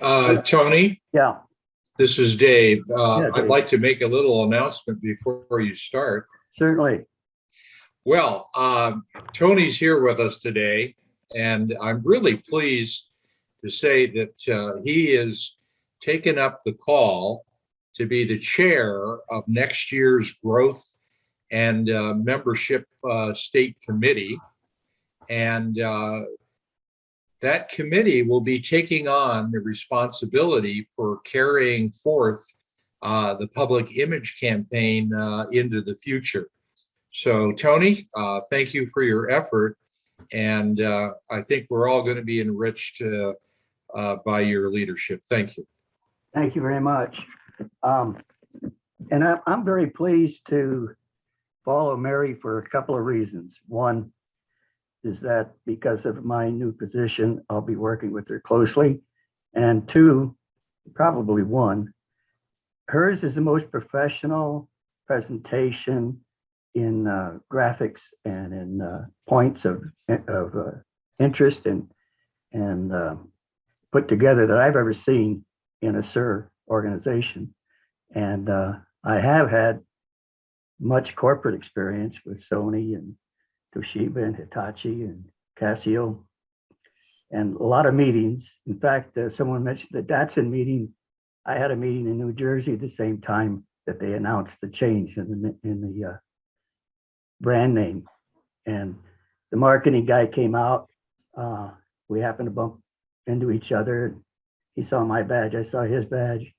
Tony, Yeah, this is Dave. yeah, I'd Dave, like to make a little announcement before you start. certainly. Well, Tony's here with us today, and I'm really pleased to say that he has taken up the call to be the chair of next year's Growth and Membership State Committee. And that committee will be taking on the responsibility for carrying forth the public image campaign into the future. So, Tony, thank you for your effort. And I think we're all going to be enriched by your leadership. Thank you. Thank you very much. And I'm very pleased to follow Mary for a couple of reasons. One is that because of my new position, I'll be working with her closely. And two, probably one, hers is the most professional presentation in graphics and in points of interest and put together that I've ever seen in a SIR organization. And I have had much corporate experience with Sony and Toshiba and Hitachi and Casio and a lot of meetings. In fact, someone mentioned the Datsun meeting. I had a meeting in New Jersey at the same time that they announced the change in the brand name. And the marketing guy came out. We happened to bump into each other. He saw my badge, I saw his badge.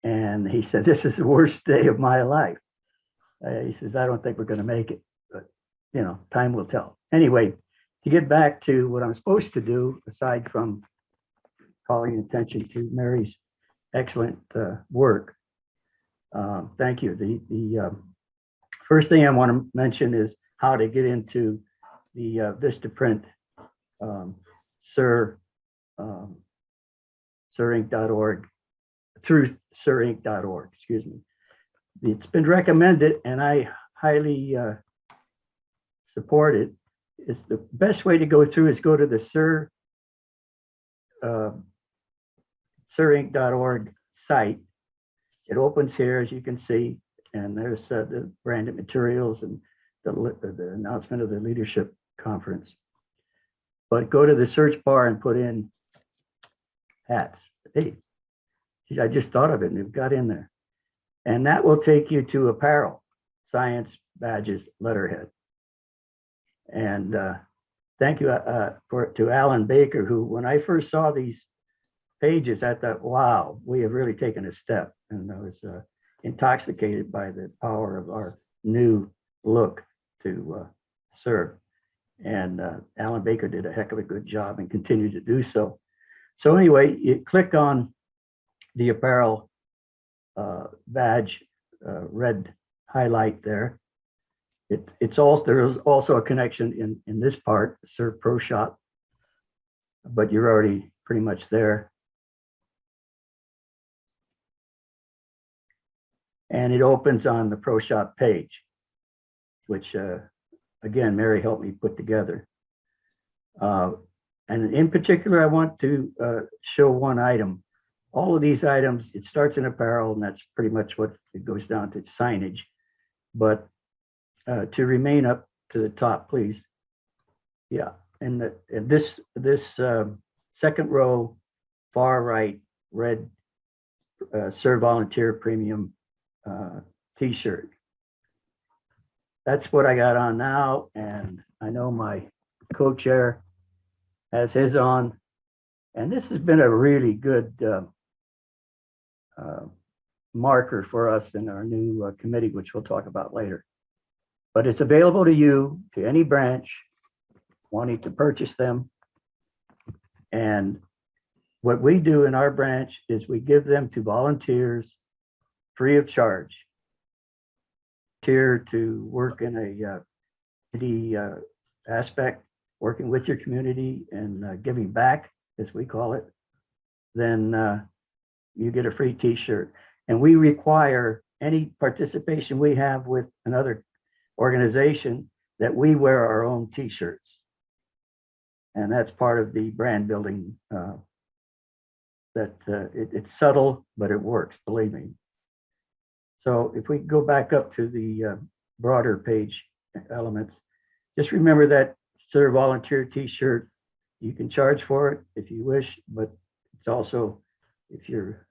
And he said, "This is the worst day of my life." He says, "I don't think we're going to make it, but you know, time will tell." Anyway, to get back to what I'm supposed to do, aside from calling attention to Mary's excellent work, thank you. The first thing I want to mention is how to get into the Vistaprint sirinc.org through sirinc.org, excuse me. It's been recommended and I highly support it. It's the best way to go through is go to the sirinc.org site. It opens here, as you can see, and there's the branded materials and the announcement of the leadership conference. But go to the search bar and put in hats. Hey, geez, I just thought of it and it got in there. And that will take you to apparel, science, badges, letterhead. And thank you to Alan Baker, who, when I first saw these pages, I thought, wow, we have really taken a step. And I was intoxicated by the power of our new look to serve. And Alan Baker did a heck of a good job and continued to do so. So anyway, you click on the apparel badge, red highlight there. It's also, there's also a connection in this part, SIR ProShop, but you're already pretty much there. And it opens on the ProShop page, which again, Mary helped me put together. And in particular, I want to show one item. All of these items, it starts in apparel, and that's pretty much what it goes down to signage. But to remain up to the top, please. Yeah, and this second row, far right, red SIR Volunteer Premium T-shirt. That's what I got on now, and I know my co-chair has his on, and this has been a really good marker for us in our new committee, which we'll talk about later. But it's available to you, to any branch wanting to purchase them. And what we do in our branch is we give them to volunteers free of charge. Here to work in a community aspect, working with your community and giving back, as we call it, then you get a free T-shirt. And we require any participation we have with another organization that we wear our own T-shirts. And that's part of the brand building that it's subtle, but it works, believe me. So if we go back up to the broader page elements, just remember that Sir Volunteer t-shirt, you can charge for it if you wish, but it's also, if you're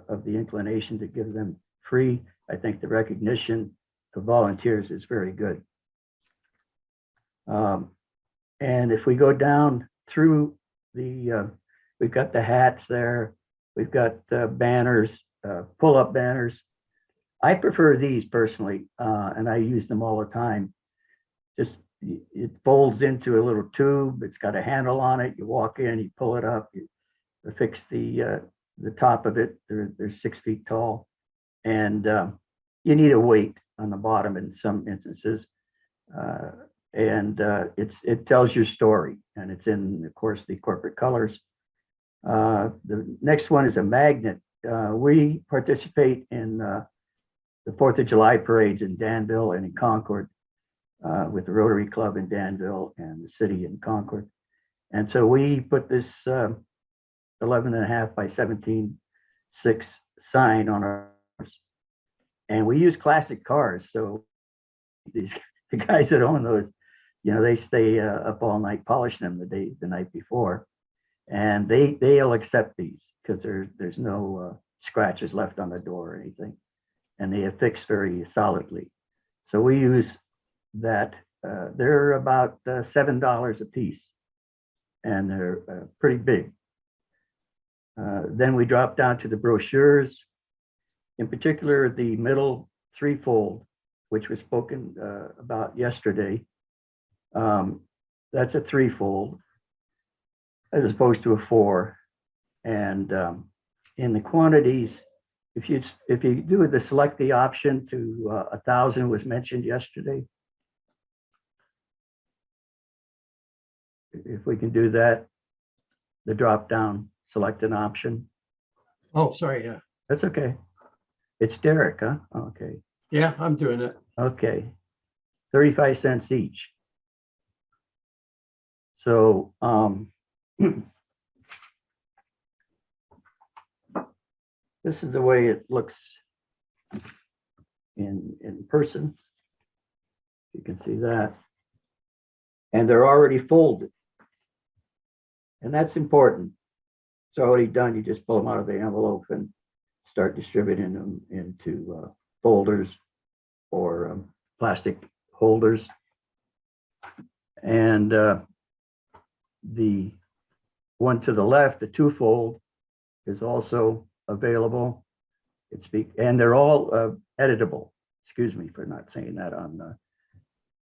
of the inclination to give them free, I think the recognition of volunteers is very good. And if we go down through the, we've got the hats there, we've got banners, pull-up banners. I prefer these personally, and I use them all the time. Just, it folds into a little tube, it's got a handle on it, you walk in, you pull it up, you fix the top of it, they're 6 feet tall, and you need a weight on the bottom in some instances. And it tells your story, and it's in, of course, the corporate colors. The next one is a magnet. We participate in the 4th of July parades in Danville and in Concord with the Rotary Club in Danville and the city in Concord. And so we put this 11.5 by 17.6 sign on ours, and we use classic cars. So the guys that own those, you know, they stay up all night polishing them the night before, and they'll accept these because there's no scratches left on the door or anything, and they affix very solidly. So we use that. They're about $7 a piece, and they're pretty big. Then we drop down to the brochures, in particular the middle threefold, which was spoken about yesterday. That's a threefold as opposed to a 4. And in the quantities, if you do the select the option to 1,000 was mentioned yesterday. If we can do that, the drop down, select an option. Oh, sorry. Yeah. That's okay. It's Derek, huh? Okay. Yeah, I'm doing it. Okay. 35 cents each. So this is the way it looks in person. You can see that. And they're already folded. And that's important. It's already done. You just pull them out of the envelope and start distributing them into folders or plastic holders. And the one to the left, the twofold, is also available. And they're all editable. Excuse me for not saying that on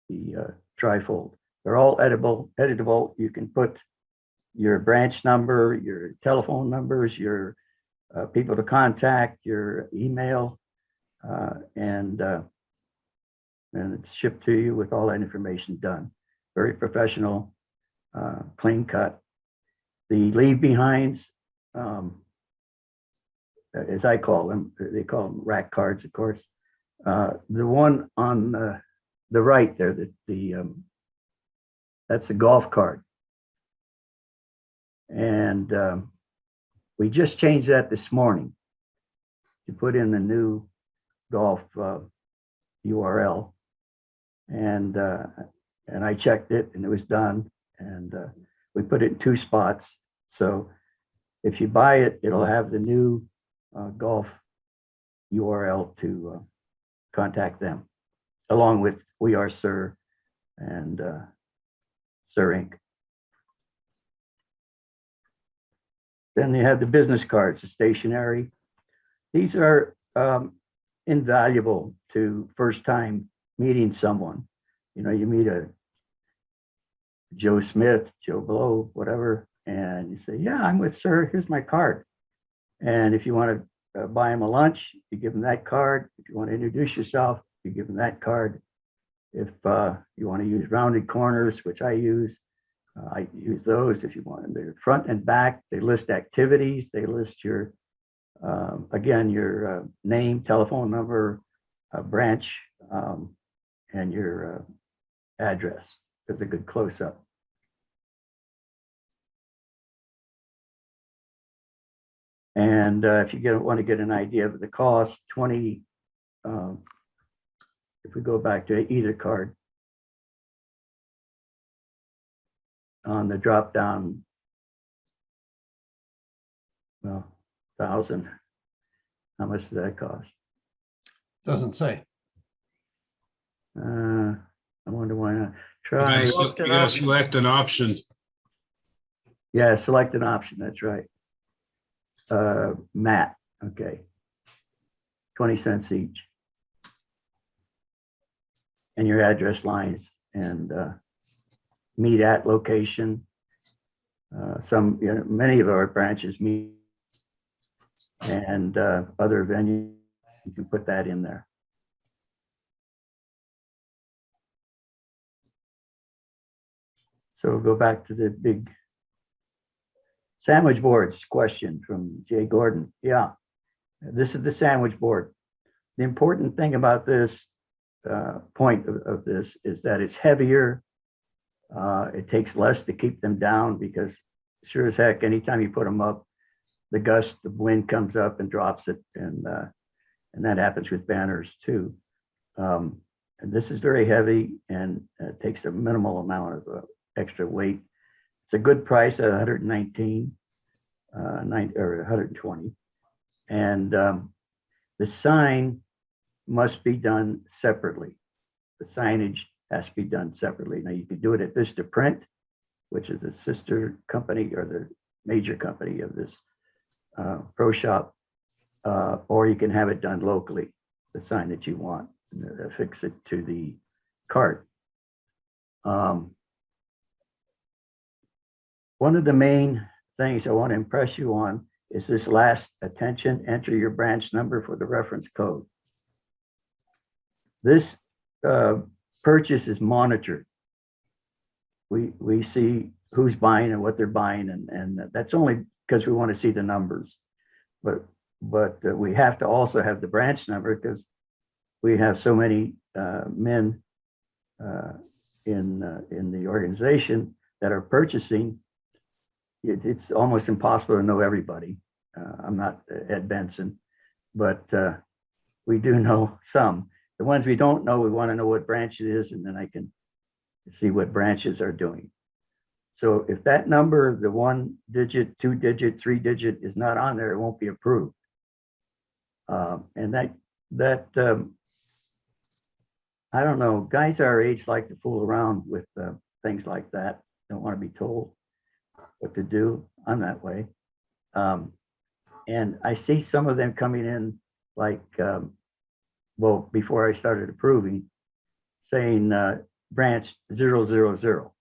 the trifold. They're all editable. You can put your branch number, your telephone numbers, your people to contact, your email, and it's shipped to you with all that information done. Very professional, clean cut. The leave behinds, as I call them, they call them rack cards, of course. The one on the right there, that's a golf card. And we just changed that this morning to put in the new golf URL. And I checked it and it was done. And we put it in 2 spots. So if you buy it, it'll have the new golf URL to contact them, along with We Are Sir and Sir Inc. Then they have the business cards, the stationery. These are invaluable to first time meeting someone. You know, you meet a Joe Smith, Joe Blow, whatever, and you say, yeah, I'm with Sir, here's my card. And if you want to buy him a lunch, you give him that card. If you want to introduce yourself, you give him that card. If you want to use rounded corners, which I use those. If you want them, they're front and back. They list activities. They list your, again, your name, telephone number, branch, and your address. That's a good close-up. And if you want to get an idea of the cost, 20, if we go back to either card, on the drop down, well, 1,000, how much does that cost? Doesn't say. I wonder why not. You Try, gotta select an option. yeah, select an option, that's right. Matte, okay. 20 cents each. And your address lines and meet at location. Some, many of our branches meet and other venues, you can put that in there. So we'll go back to the big sandwich boards question from Jay Gordon. Yeah, this is the sandwich board. The important thing about this point of this is that it's heavier. It takes less to keep them down because sure as heck, anytime you put them up, the gust of wind comes up and drops it. And that happens with banners too. And this is very heavy and takes a minimal amount of extra weight. It's a good price at 119, or 120. And the sign must be done separately. The signage has to be done separately. Now you can do it at Vista Print, which is a sister company or the major company of this ProShop, or you can have it done locally, the sign that you want, and affix it to the cart. One of the main things I want to impress you on is this last attention, enter your branch number for the reference code. This purchase is monitored. We see who's buying and what they're buying, and that's only because we want to see the numbers. But we have to also have the branch number because we have so many men in the organization that are purchasing. It's almost impossible to know everybody. I'm not Ed Benson, but we do know some. The ones we don't know, we want to know what branch it is, and then I can see what branches are doing. So if that number, the 1 digit, 2 digit, 3 digit is not on there, it won't be approved. And that I don't know, guys our age like to fool around with things like that. Don't want to be told what to do. I'm that way. And I see some of them coming in like, well, before I started approving, saying branch 000.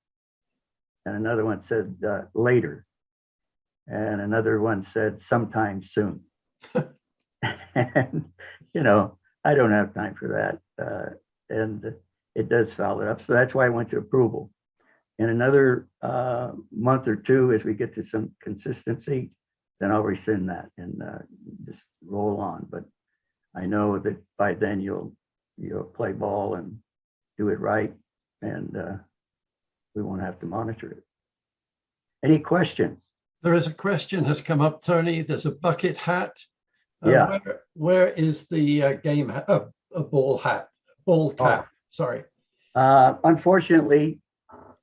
And another one said later. And another one said sometime soon. And, I don't have time for that. And it does foul it up. So that's why I went to approval. In another month or two, as we get to some consistency, then I'll rescind that and just roll on. But I know that by then you'll play ball and do it right, and we won't have to monitor it. Any questions? There is a question has come up, Tony. There's a bucket hat. Yeah. Where is the game hat? A ball hat, ball cap. Sorry. Unfortunately,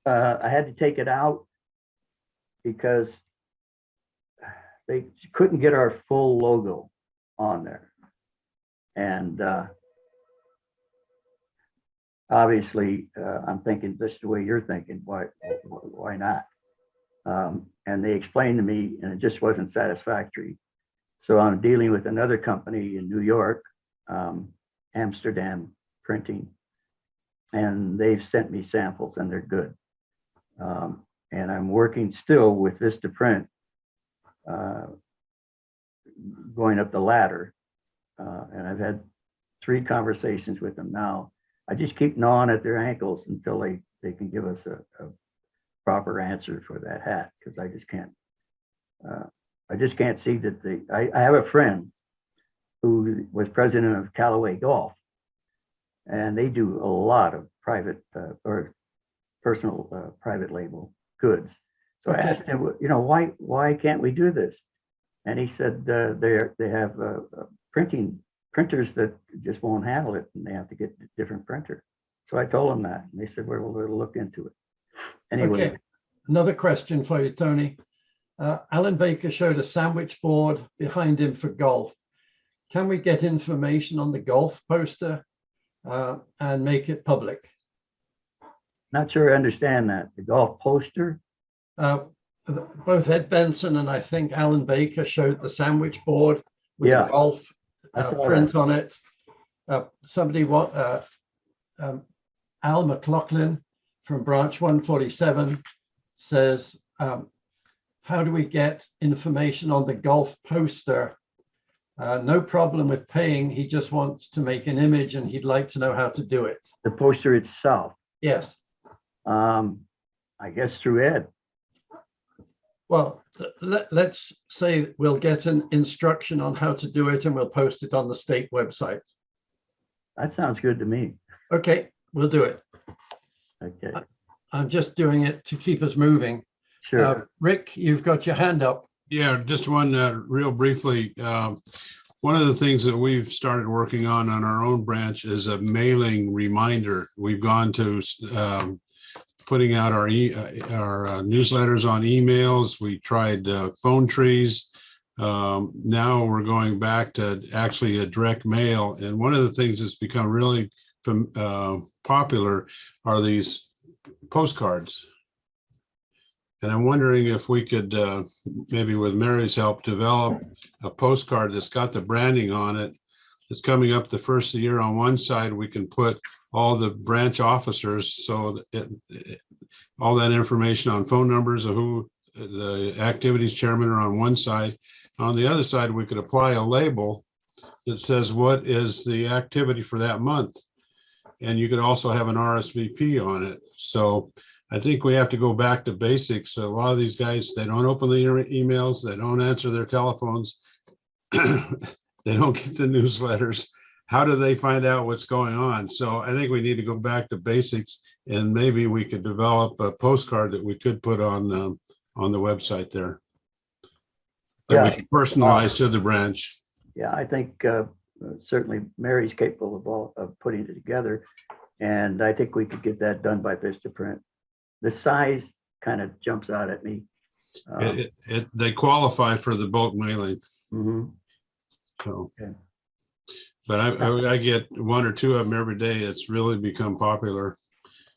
I had to take it out because they couldn't get our full logo on there. And obviously, I'm thinking this is the way you're thinking. Why not? And they explained to me, and it just wasn't satisfactory. So I'm dealing with another company in New York, Amsterdam Printing, and they've sent me samples, and they're good. And I'm working still with Vista Print, going up the ladder. And I've had 3 conversations with them now. I just keep gnawing at their ankles until they can give us a proper answer for that hat, because I just can't see that I have a friend who was president of Callaway Golf, and they do a lot of private or personal private label goods. So I asked him, why can't we do this? And he said they have printers that just won't handle it, and they have to get a different printer. So I told them that, and they said, well, we'll look into it. Anyway, Okay, another question for you, Tony. Alan Baker showed a sandwich board behind him for golf. Can we get information on the golf poster and make it public? not sure I understand that. The golf poster. Both Ed Benson and I think Alan Baker showed the sandwich board with Yeah, a golf I saw print that. on it. Al McLaughlin from branch 147 says, how do we get information on the golf poster? No problem with paying. He just wants to make an image and he'd like to know how to do it. The poster itself. Yes. I guess through Ed. Well, let's say we'll get an instruction on how to do it and we'll post it on the state website. That sounds good to me. Okay, we'll do it. Okay, I'm just doing it to keep us moving. sure. Rick, you've got your hand up. Yeah, just one real briefly. One of the things that we've started working on our own branch is a mailing reminder. We've gone to putting out our newsletters on emails. We tried phone trees. Now we're going back to actually a direct mail. And one of the things that's become really popular are these postcards. And I'm wondering if we could, maybe with Mary's help, develop a postcard that's got the branding on it. It's coming up the first of the year. On one side, we can put all the branch officers, so that all that information on phone numbers of who the activities chairman are on one side. On the other side, we could apply a label that says what is the activity for that month. And you could also have an RSVP on it. So I think we have to go back to basics. A lot of these guys, they don't open the emails, they don't answer their telephones, they don't get the newsletters. How do they find out what's going on? So I think we need to go back to basics, and maybe we could develop a postcard that we could put on the website there. That we can personalize to the branch. Yeah, I think certainly Mary's capable of putting it together. And I think we could get that done by Vistaprint. The size kind of jumps out at me. They qualify for the bulk mailing. Mhm. So, Okay. but I get one or two of them every day. It's really become popular.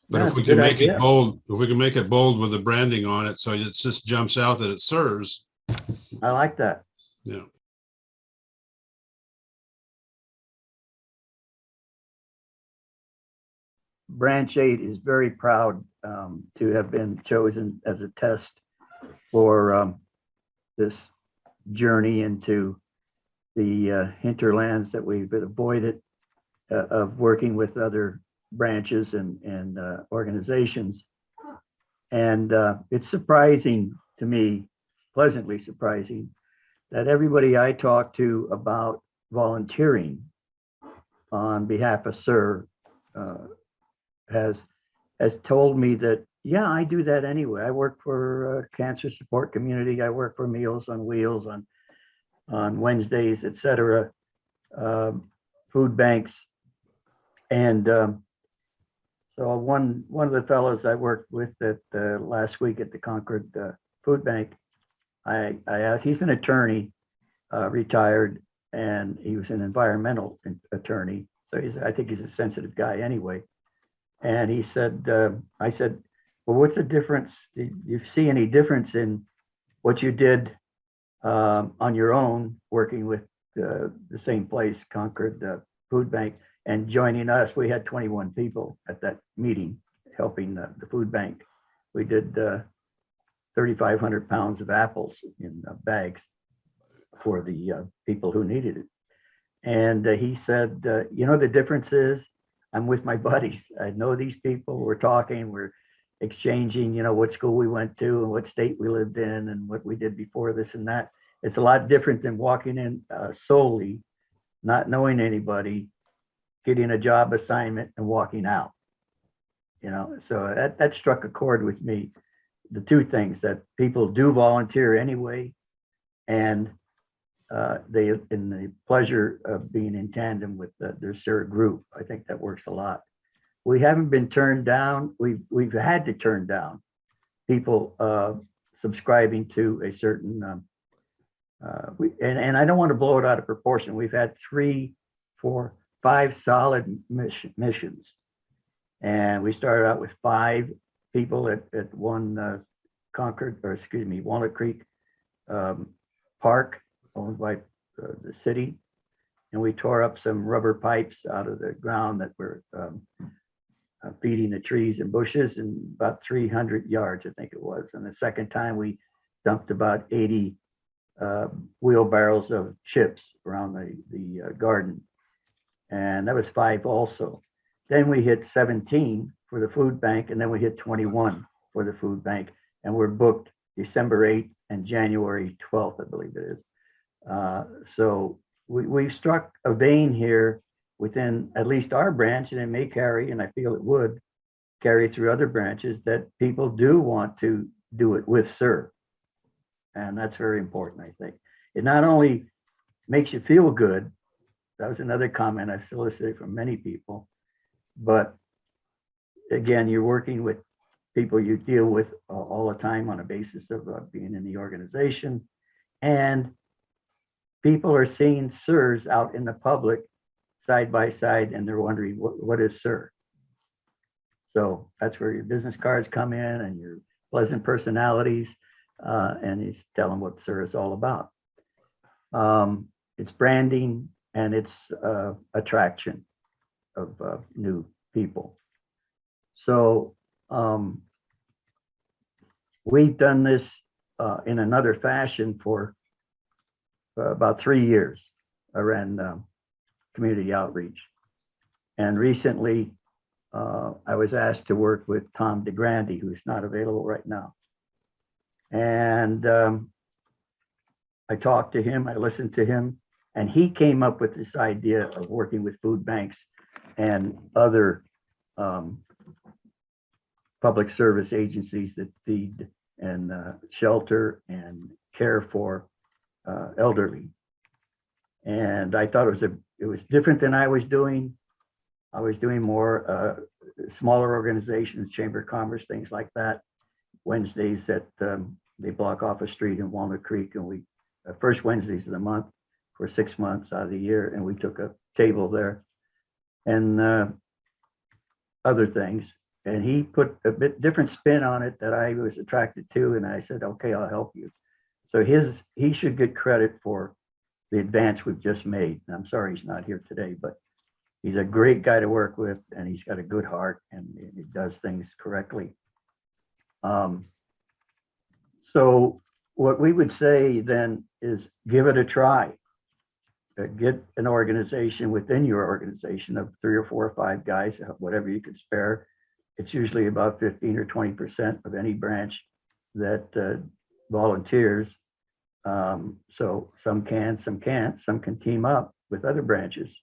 But Yeah, if we it's a can good make idea. it bold, if we can make it bold with the branding on it, so it just jumps out that it serves. I like that. Yeah. Branch 8 is very proud to have been chosen as a test for this journey into the hinterlands that we've avoided of working with other branches and organizations. And it's surprising to me, pleasantly surprising, that everybody I talk to about volunteering on behalf of SIR has told me that, yeah, I do that anyway. I work for cancer support community. I work for Meals on Wheels on Wednesdays, etc. Food banks. And so one of the fellows I worked with that last week at the Concord Food Bank, I asked, he's an attorney, retired, and he was an environmental attorney. So I think he's a sensitive guy anyway. And he said, I said, well, what's the difference? Do you see any difference in what you did on your own, working with the same place, Concord Food Bank, and joining us? We had 21 people at that meeting helping the food bank. We did 3,500 pounds of apples in bags for the people who needed it. And he said, you know, the difference is I'm with my buddies. I know these people. We're talking, we're exchanging, you know, what school we went to and what state we lived in and what we did before this and that. It's a lot different than walking in solely, not knowing anybody, getting a job assignment and walking out. You know, so that struck a chord with me. The two things, that people do volunteer anyway, and they in the pleasure of being in tandem with their SIR group. I think that works a lot. We haven't been turned down. We've had to turn down people subscribing to a certain. And I don't want to blow it out of proportion. We've had 3, 4, 5 solid missions, and we started out with 5 people at one Walnut Creek park owned by the city, and we tore up some rubber pipes out of the ground that were feeding the trees and bushes in about 300 yards, I think it was. And the second time we dumped about 80 wheelbarrows of chips around the garden, and that was 5 also. Then we hit 17 for the food bank, and then we hit 21 for the food bank, and we're booked December 8th and January 12th, I believe it is. So we've struck a vein here within at least our branch, and it may carry, and I feel it would carry through other branches, that people do want to do it with SIR. And that's very important, I think. It not only makes you feel good, that was another comment I solicited from many people, but again, you're working with people you deal with all the time on a basis of being in the organization, and people are seeing SIRs out in the public side by side, and they're wondering what is SIR. So that's where your business cards come in and your pleasant personalities, and you tell them what SIR is all about. It's branding and it's attraction of new people. So we've done this in another fashion for about 3 years. I ran community outreach, and recently I was asked to work with Tom DeGrande, who's not available right now. And I talked to him, I listened to him, and he came up with this idea of working with food banks and other public service agencies that feed and shelter and care for elderly. And I thought it was different than I was doing. I was doing more smaller organizations, Chamber of Commerce, things like that. Wednesdays that they block off a street in Walnut Creek, and we first Wednesdays of the month for 6 months out of the year, and we took a table there and other things. And he put a bit different spin on it that I was attracted to, and I said, okay, I'll help you. So he should get credit for the advance we've just made. And I'm sorry he's not here today, but he's a great guy to work with, and he's got a good heart, and he does things correctly. So what we would say then is give it a try. Get an organization within your organization of 3 or 4 or 5 guys, whatever you could spare. It's usually about 15 or 20% of any branch that volunteers. So some can, some can't, some can team up with other branches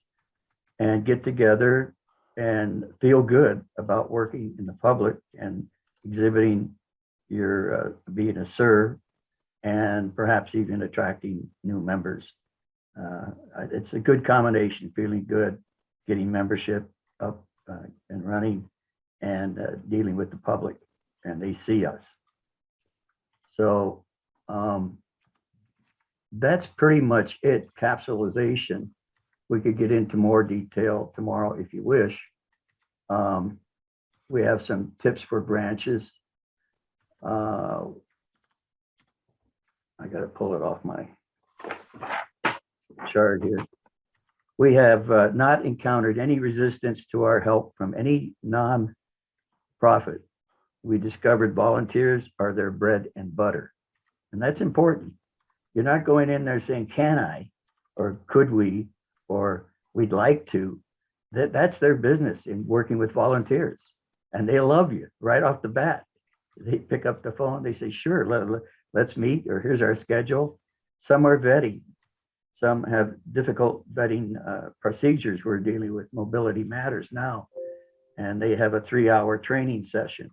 and get together and feel good about working in the public and exhibiting your being a SIR, and perhaps even attracting new members. It's a good combination, feeling good, getting membership up and running, and dealing with the public, and they see us. So that's pretty much it, capsulization. We could get into more detail tomorrow if you wish. We have some tips for branches. I got to pull it off my chart here. We have not encountered any resistance to our help from any non-profit. We discovered volunteers are their bread and butter, and that's important. You're not going in there saying, can I, or could we, or we'd like to. That's their business in working with volunteers, and they love you right off the bat. They pick up the phone, they say, sure, let's meet, or here's our schedule. Some are vetting. Some have difficult vetting procedures. We're dealing with Mobility Matters now, and they have a 3-hour training session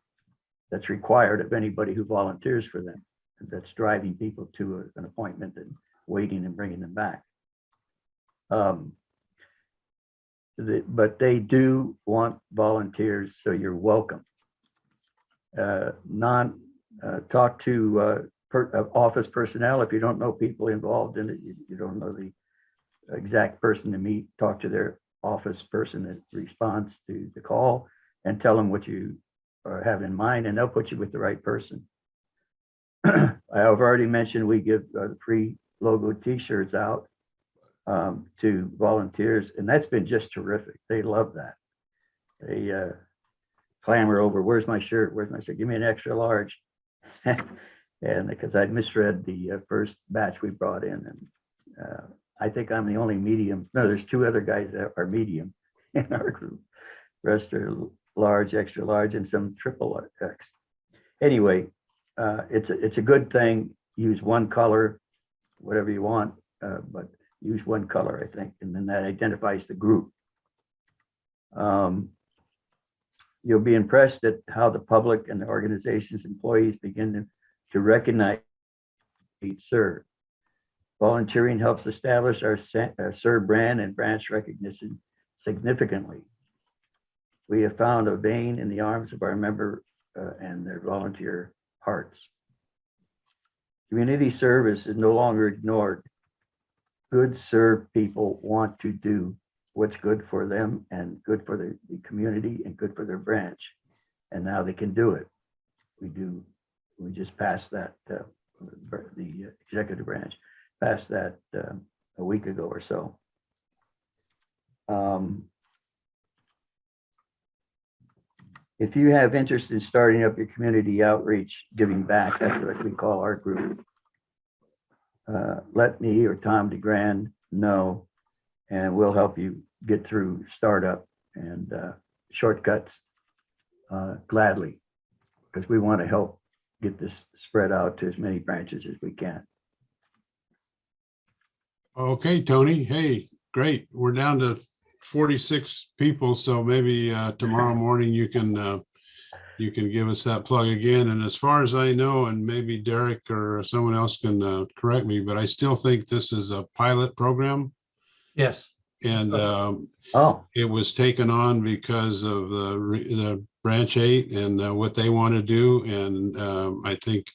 that's required of anybody who volunteers for them. That's driving people to an appointment and waiting and bringing them back. But they do want volunteers, so you're welcome. Talk to office personnel. If you don't know people involved in it, you don't know the exact person to meet, talk to their office person that responds to the call and tell them what you have in mind, and they'll put you with the right person. I've already mentioned we give free logo t-shirts out to volunteers, and that's been just terrific. They love that. They clamor over, where's my shirt? Where's my shirt? Give me an extra large. And because I misread the first batch we brought in, and I think I'm the only medium. No, there's two other guys that are medium in our group. Rest are large, extra large, and some triple X. Anyway, it's a good thing. Use one color, whatever you want, but use one color, I think, and then that identifies the group. You'll be impressed at how the public and the organization's employees begin to recognize SIR. Volunteering helps establish our SIR brand and branch recognition significantly. We have found a vein in the arms of our member and their volunteer hearts. Community service is no longer ignored. Good SIR people want to do what's good for them and good for the community and good for their branch. And now they can do it. We just passed that, the executive branch passed that a week ago or so. If you have interest in starting up your community outreach, giving back, that's what we call our group, let me or Tom DeGrand know, and we'll help you get through startup and shortcuts gladly, because we want to help get this spread out to as many branches as we can. Okay, Tony. Hey, great. We're down to 46 people, so maybe tomorrow morning you can give us that plug again. And as far as I know, and maybe Derek or someone else can correct me, but I still think this is a pilot program. Yes. And it was taken on because of the branch 8 and what they want to do. And I think,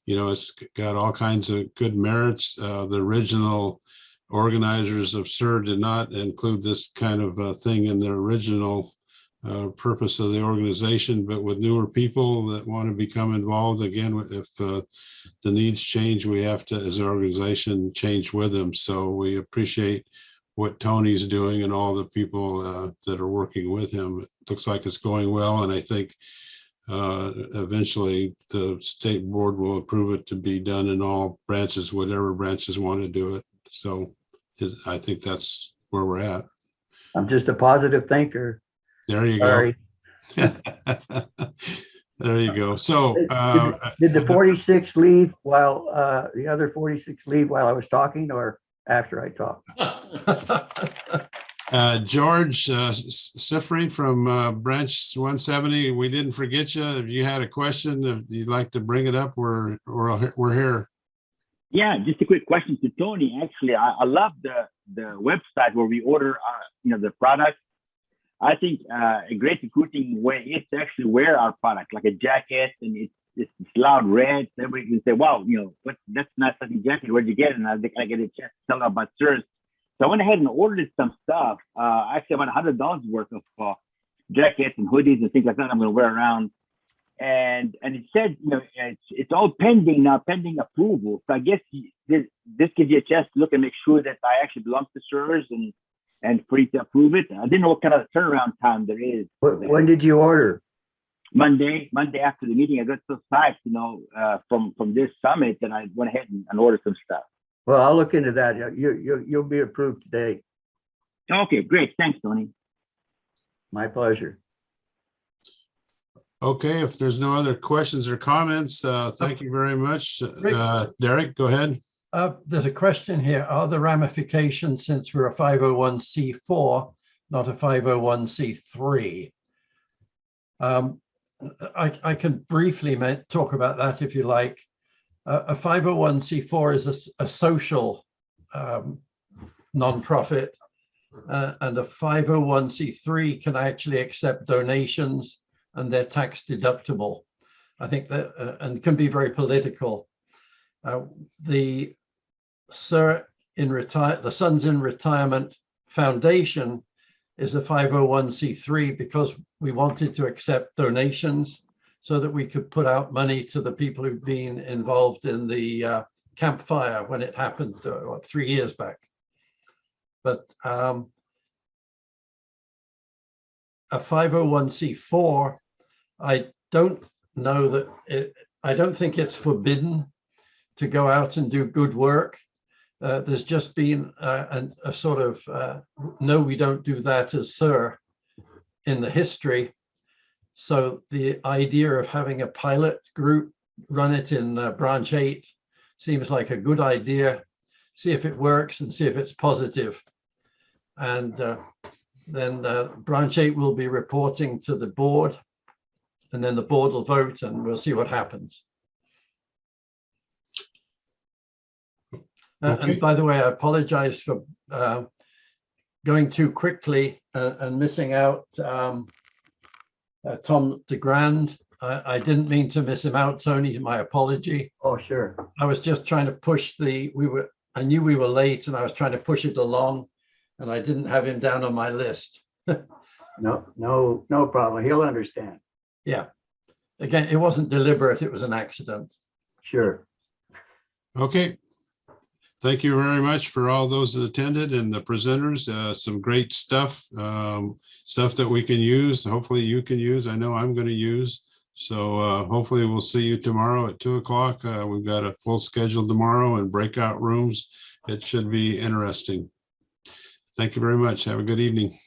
you know, it's got all kinds of good merits. The original organizers of SIR did not include this kind of thing in their original purpose of the organization, but with newer people that want to become involved, again, if the needs change, we have to, as an organization, change with them. So we appreciate what Tony's doing and all the people that are working with him. It looks like it's going well, and I think eventually the state board will approve it to be done in all branches, whatever branches want to do it. So I think that's where we're at. I'm just a positive thinker. There you Sorry. go. There you go. So did the 46 leave while the other 46 leave while I was talking, or after I talked? George Sifri from branch 170, we didn't forget you. If you had a question, if you'd like to bring it up, we're here. Yeah, just a quick question to Tony. Actually, I love the website where we order the product. I think a great recruiting way is to actually wear our product, like a jacket, and it's loud red. So everybody can say, "Wow, that's not such a jacket. Where'd you get it?" And I think I get a chance to tell them about SIRs. So I went ahead and ordered some stuff. Actually, about $100 worth of jackets and hoodies and things like that. I'm going to wear around. And it said, it's all pending approval. So I guess this gives you a chance to look and make sure that I actually belong to SIRs and for you to approve it. I didn't know what kind of turnaround time there is. When did you order? Monday after the meeting. I got so psyched, from this summit, and I went ahead and ordered some stuff. Well, I'll look into that. You'll be approved today. Okay, great. Thanks, Tony. My pleasure. Okay, if there's no other questions or comments, thank you very much. Derek, go ahead. There's a question here. Are the ramifications, since we're a 501c4, not a 501c3? I can briefly talk about that if you like. A 501c4 is a social nonprofit, and a 501c3 can actually accept donations and they're tax deductible. I think that and can be very political. The Sir the Sons in Retirement Foundation is a 501c3 because we wanted to accept donations so that we could put out money to the people who've been involved in the campfire when it happened 3 years back. But a 501c4, I don't know that I don't think it's forbidden to go out and do good work. There's just been a sort of no, we don't do that as SIR in the history. So the idea of having a pilot group run it in branch 8 seems like a good idea. See if it works and see if it's positive. And then branch 8 will be reporting to the board, and then the board will vote and we'll see what happens. Okay. And by the way, I apologize for going too quickly and missing out Tom DeGrand. I didn't mean to miss him out, Tony, my apology. Oh, sure. I was just trying to push I knew we were late and I was trying to push it along and I didn't have him down on my list. No problem. He'll understand. Yeah. Again, it wasn't deliberate, it was an accident. Sure. Okay. Thank you very much for all those that attended and the presenters. Some great stuff, stuff that we can use. Hopefully you can use. I know I'm going to use. So hopefully we'll see you tomorrow at 2 o'clock. We've got a full schedule tomorrow and breakout rooms. It should be interesting. Thank you very much. Have a good evening.